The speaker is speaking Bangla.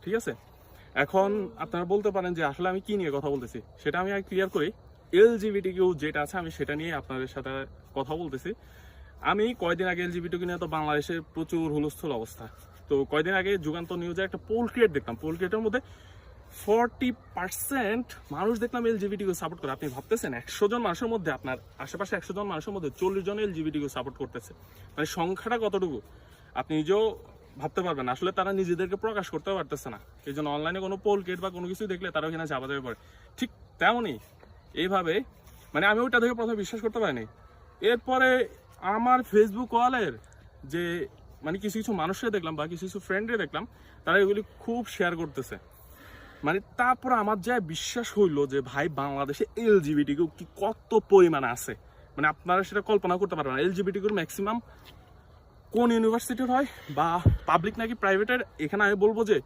ঠিক আছে? এখন আপনারা বলতে পারেন যে আসলে আমি কি নিয়ে কথা বলতেছি, সেটা আমি আগে ক্লিয়ার করি। এলজিবিটিকিউ যেটা আছে আমি সেটা নিয়ে আপনাদের সাথে কথা বলতেছি। আমি কয়দিন আগে এলজিবিটিকিউ নিয়ে তো বাংলাদেশে প্রচুর হুলস্থুল অবস্থা। তো কয়দিন আগে যুগান্তর নিউজে একটা পোল ক্রিয়েট দেখলাম, পোল ক্রিয়েটের মধ্যে 40% মানুষ দেখলাম এলজিবিটিকিউ সাপোর্ট করে। আপনি ভাবতেছেন 100 জন মানুষের মধ্যে, আপনার আশেপাশে 100 জন মানুষের মধ্যে 40 জন এলজিবিটিকিউ সাপোর্ট করতেছে, মানে সংখ্যাটা কতটুকু আপনি নিজেও ভাবতে পারবেন। আসলে তারা নিজেদেরকে প্রকাশ করতে পারতেছে না, এই জন্য অনলাইনে কোনো পোল ক্রিয়েট বা কোনো কিছু দেখলে তারা ওখানে চাপা দেবে পড়ে। ঠিক তেমনই এইভাবে মানে আমি ওইটা দেখে প্রথমে বিশ্বাস করতে পারিনি। এরপরে আমার ফেসবুক ওয়ালের যে মানে কিছু কিছু মানুষকে দেখলাম বা কিছু কিছু ফ্রেন্ডরে দেখলাম, তারা এগুলি খুব শেয়ার করতেছে। মানে তারপর আমার যা বিশ্বাস হইলো যে ভাই বাংলাদেশে এলজিবিটিকিউ কি কত পরিমাণে আছে, মানে আপনারা সেটা কল্পনা করতে পারবেন না। এলজিবিটিকিউর ম্যাক্সিমাম কোন ইউনিভার্সিটির হয় বা পাবলিক নাকি প্রাইভেটের, এখানে আমি বলবো যে